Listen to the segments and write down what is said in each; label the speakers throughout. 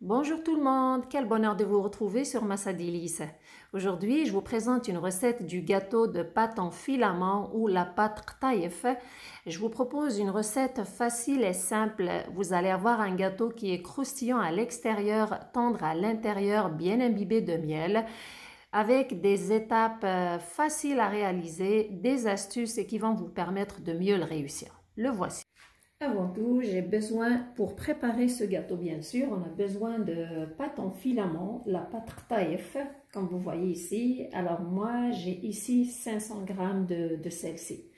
Speaker 1: Bonjour tout le monde, quel bonheur de vous retrouver sur Massa Délices. Aujourd'hui, je vous présente une recette du gâteau de pâte en filament ou la pâte qtaïf. Je vous propose une recette facile et simple. Vous allez avoir un gâteau qui est croustillant à l'extérieur, tendre à l'intérieur, bien imbibé de miel, avec des étapes faciles à réaliser, des astuces qui vont vous permettre de mieux le réussir. Le voici. Avant tout, j'ai besoin, pour préparer ce gâteau, bien sûr, on a besoin de pâte en filament, la pâte qtaïf, comme vous voyez ici. Alors moi, j'ai ici 500 g de celle-ci.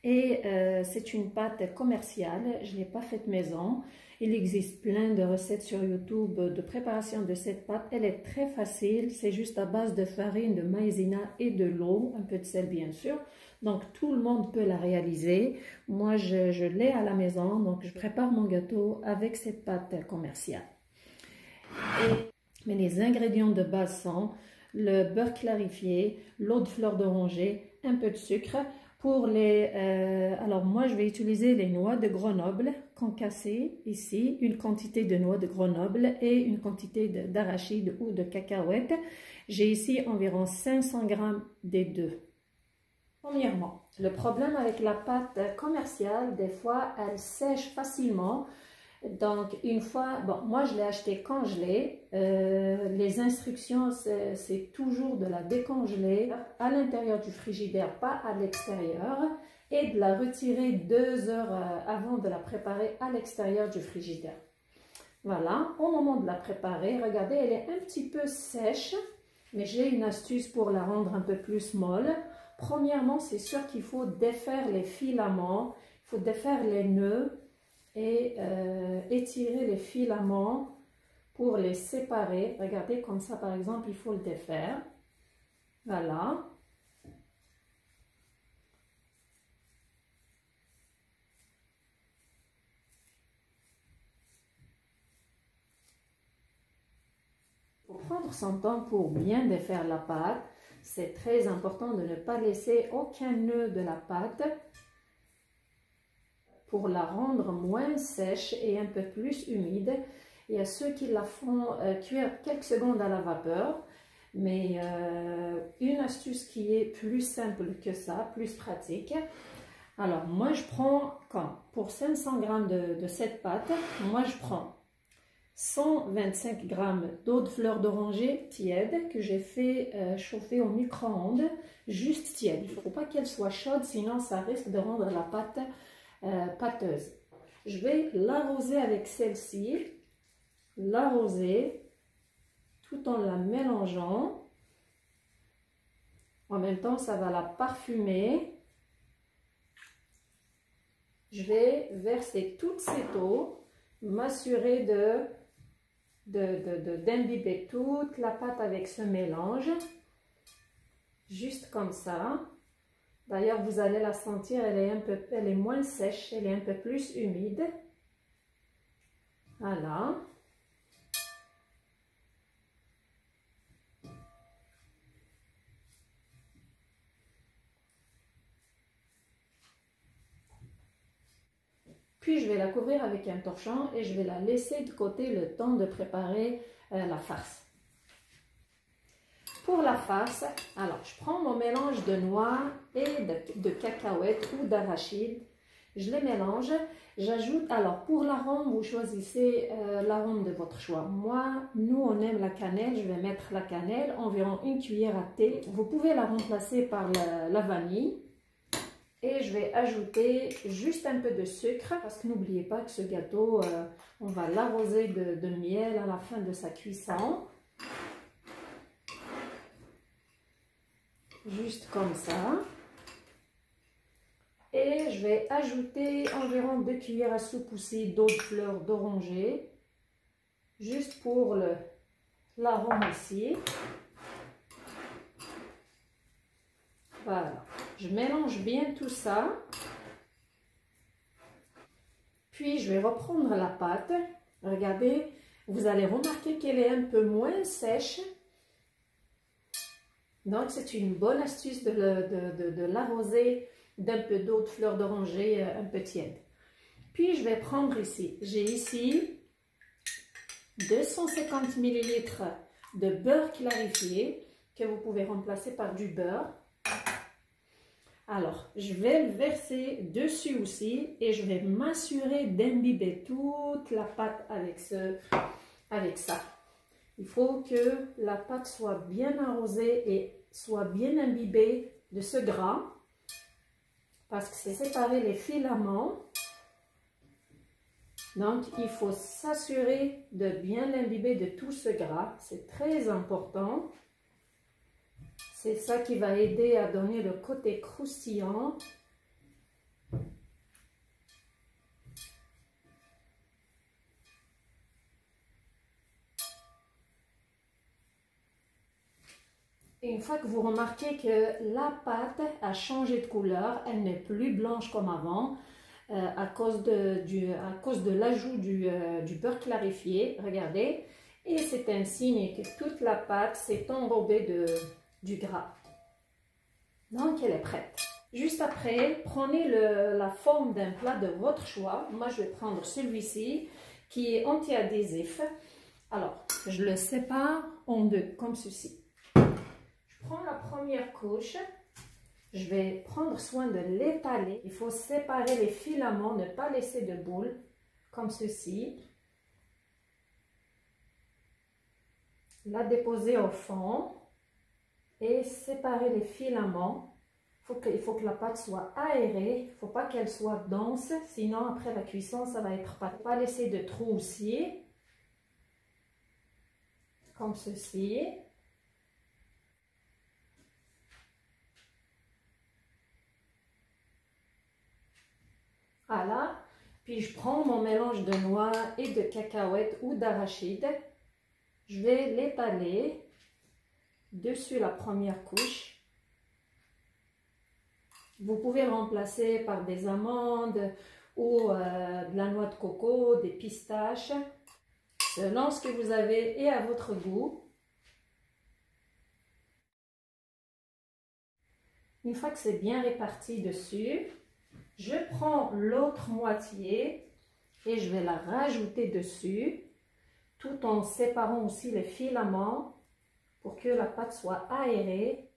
Speaker 1: Et c'est une pâte commerciale, je ne l'ai pas faite maison. Il existe plein de recettes sur YouTube de préparation de cette pâte. Elle est très facile, c'est juste à base de farine, de maïzena et de l'eau, un peu de sel bien sûr. Donc tout le monde peut la réaliser. Moi je l'ai à la maison, donc je prépare mon gâteau avec cette pâte commerciale. Mais les ingrédients de base sont le beurre clarifié, l'eau de fleur d'oranger, un peu de sucre. Alors moi je vais utiliser les noix de Grenoble concassées ici, une quantité de noix de Grenoble et une quantité d'arachide ou de cacahuètes. J'ai ici environ 500 g des deux. Premièrement, le problème avec la pâte commerciale, des fois elle sèche facilement. Donc une fois, bon moi je l'ai acheté congelé, les instructions c'est toujours de la décongeler à l'intérieur du frigidaire, pas à l'extérieur, et de la retirer 2 heures avant de la préparer à l'extérieur du frigidaire. Voilà, au moment de la préparer, regardez elle est un petit peu sèche, mais j'ai une astuce pour la rendre un peu plus molle. Premièrement, c'est sûr qu'il faut défaire les filaments, il faut défaire les nœuds et étirer les filaments pour les séparer. Regardez comme ça par exemple, il faut le défaire. Voilà. Pour prendre son temps pour bien défaire la pâte, c'est très important de ne pas laisser aucun nœud de la pâte pour la rendre moins sèche et un peu plus humide. Il y a ceux qui la font cuire quelques secondes à la vapeur, mais une astuce qui est plus simple que ça, plus pratique. Alors moi je prends, pour 500 g de cette pâte, moi je prends 125 g d'eau de fleur d'oranger tiède que j'ai fait chauffer au micro-ondes, juste tiède. Il ne faut pas qu'elle soit chaude, sinon ça risque de rendre la pâte pâteuse. Je vais l'arroser avec celle-ci, l'arroser tout en la mélangeant. En même temps, ça va la parfumer. Je vais verser toute cette eau, m'assurer d'imbiber toute la pâte avec ce mélange, juste comme ça. D'ailleurs, vous allez la sentir, elle est moins sèche, elle est un peu plus humide. Voilà. Puis, je vais la couvrir avec un torchon et je vais la laisser de côté le temps de préparer la farce. Pour la farce, alors je prends mon mélange de noix et de cacahuètes ou d'arachide, je les mélange, j'ajoute, alors pour l'arôme, vous choisissez l'arôme de votre choix. Nous on aime la cannelle, je vais mettre la cannelle, environ une cuillère à thé. Vous pouvez la remplacer par la vanille. Et je vais ajouter juste un peu de sucre, parce que n'oubliez pas que ce gâteau, on va l'arroser de miel à la fin de sa cuisson. Juste comme ça. Et je vais ajouter environ 2 cuillères à soupe aussi d'eau de fleur d'oranger, juste pour l'arôme ici. Voilà, je mélange bien tout ça. Puis je vais reprendre la pâte. Regardez, vous allez remarquer qu'elle est un peu moins sèche. Donc c'est une bonne astuce de l'arroser d'un peu d'eau de fleur d'oranger un peu tiède. Puis je vais prendre ici, j'ai ici 250 ml de beurre clarifié que vous pouvez remplacer par du beurre. Alors, je vais le verser dessus aussi et je vais m'assurer d'imbiber toute la pâte avec ça. Il faut que la pâte soit bien arrosée et soit bien imbibée de ce gras parce que c'est séparer les filaments. Donc, il faut s'assurer de bien l'imbiber de tout ce gras. C'est très important. C'est ça qui va aider à donner le côté croustillant. Et une fois que vous remarquez que la pâte a changé de couleur, elle n'est plus blanche comme avant, à cause de l'ajout du beurre clarifié, regardez. Et c'est un signe que toute la pâte s'est enrobée du gras. Donc, elle est prête. Juste après, prenez la forme d'un plat de votre choix. Moi, je vais prendre celui-ci qui est anti-adhésif. Alors, je le sépare en deux, comme ceci. Je prends la première couche. Je vais prendre soin de l'étaler. Il faut séparer les filaments, ne pas laisser de boules, comme ceci. La déposer au fond et séparer les filaments. Il faut que la pâte soit aérée, il ne faut pas qu'elle soit dense, sinon après la cuisson, ça va être pas. Pas laisser de trous aussi, comme ceci. Voilà, puis je prends mon mélange de noix et de cacahuètes ou d'arachides. Je vais l'étaler dessus la première couche. Vous pouvez le remplacer par des amandes ou de la noix de coco, des pistaches, selon ce que vous avez et à votre goût. Une fois que c'est bien réparti dessus, je prends l'autre moitié et je vais la rajouter dessus, tout en séparant aussi les filaments pour que la pâte soit aérée.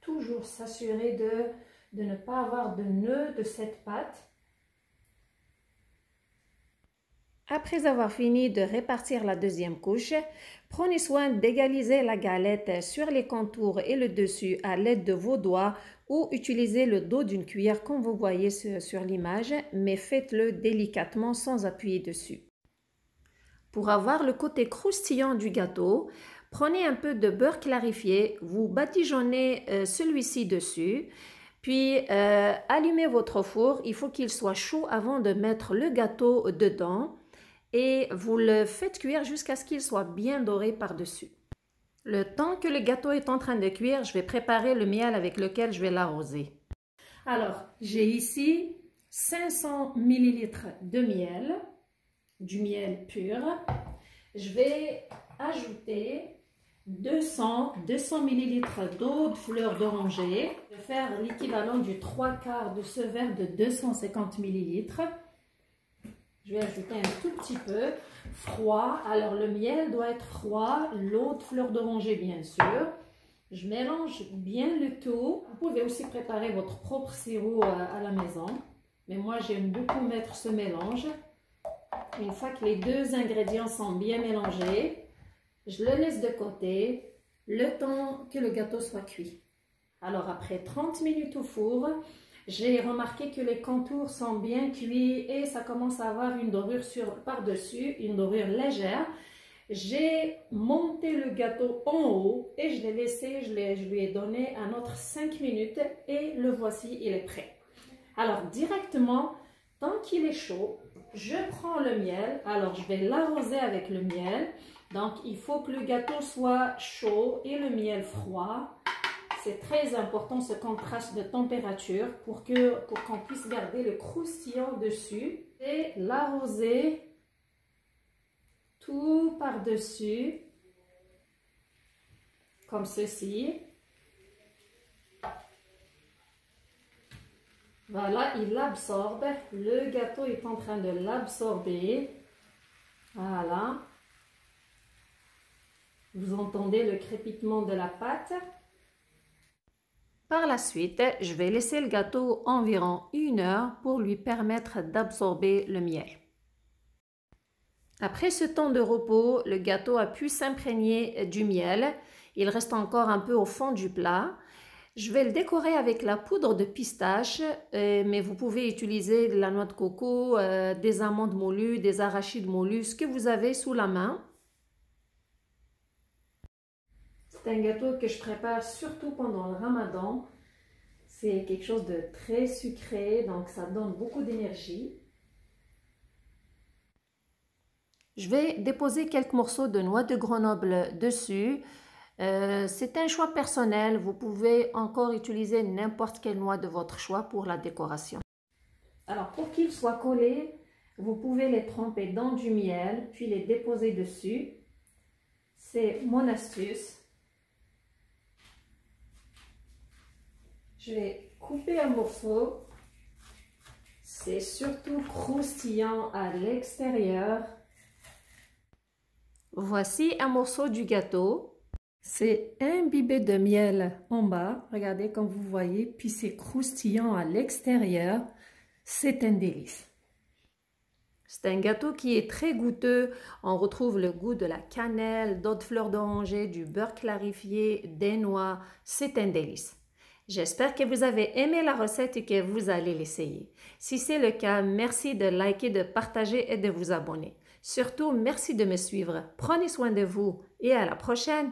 Speaker 1: Toujours s'assurer de ne pas avoir de nœud de cette pâte. Après avoir fini de répartir la deuxième couche, prenez soin d'égaliser la galette sur les contours et le dessus à l'aide de vos doigts ou utilisez le dos d'une cuillère comme vous voyez sur l'image, mais faites-le délicatement sans appuyer dessus. Pour avoir le côté croustillant du gâteau, prenez un peu de beurre clarifié, vous badigeonnez celui-ci dessus, puis allumez votre four. Il faut qu'il soit chaud avant de mettre le gâteau dedans et vous le faites cuire jusqu'à ce qu'il soit bien doré par-dessus. Le temps que le gâteau est en train de cuire, je vais préparer le miel avec lequel je vais l'arroser. Alors, j'ai ici 500 ml de miel, du miel pur. Je vais ajouter 200 ml d'eau de fleur d'oranger. Je vais faire l'équivalent du 3/4 de ce verre de 250 ml. Je vais ajouter un tout petit peu froid. Alors le miel doit être froid, l'eau de fleur d'oranger bien sûr. Je mélange bien le tout. Vous pouvez aussi préparer votre propre sirop à la maison. Mais moi j'aime beaucoup mettre ce mélange. Une fois que les deux ingrédients sont bien mélangés, je le laisse de côté le temps que le gâteau soit cuit. Alors après 30 minutes au four, j'ai remarqué que les contours sont bien cuits et ça commence à avoir une dorure par-dessus, une dorure légère. J'ai monté le gâteau en haut et je l'ai laissé, je lui ai donné un autre 5 minutes et le voici, il est prêt. Alors directement, tant qu'il est chaud, je prends le miel. Alors je vais l'arroser avec le miel. Donc il faut que le gâteau soit chaud et le miel froid. C'est très important ce contraste de température pour qu'on puisse garder le croustillant dessus. Et l'arroser tout par-dessus, comme ceci. Voilà, il l'absorbe. Le gâteau est en train de l'absorber. Voilà. Vous entendez le crépitement de la pâte? Par la suite, je vais laisser le gâteau environ 1 heure pour lui permettre d'absorber le miel. Après ce temps de repos, le gâteau a pu s'imprégner du miel. Il reste encore un peu au fond du plat. Je vais le décorer avec la poudre de pistache, mais vous pouvez utiliser de la noix de coco, des amandes moulues, des arachides moulus, ce que vous avez sous la main. C'est un gâteau que je prépare surtout pendant le ramadan. C'est quelque chose de très sucré, donc ça donne beaucoup d'énergie. Je vais déposer quelques morceaux de noix de Grenoble dessus. C'est un choix personnel. Vous pouvez encore utiliser n'importe quelle noix de votre choix pour la décoration. Alors, pour qu'ils soient collés, vous pouvez les tremper dans du miel, puis les déposer dessus. C'est mon astuce. Je vais couper un morceau. C'est surtout croustillant à l'extérieur. Voici un morceau du gâteau. C'est imbibé de miel en bas. Regardez comme vous voyez. Puis c'est croustillant à l'extérieur. C'est un délice. C'est un gâteau qui est très goûteux. On retrouve le goût de la cannelle, d'autres fleurs d'oranger, du beurre clarifié, des noix. C'est un délice. J'espère que vous avez aimé la recette et que vous allez l'essayer. Si c'est le cas, merci de liker, de partager et de vous abonner. Surtout, merci de me suivre. Prenez soin de vous et à la prochaine!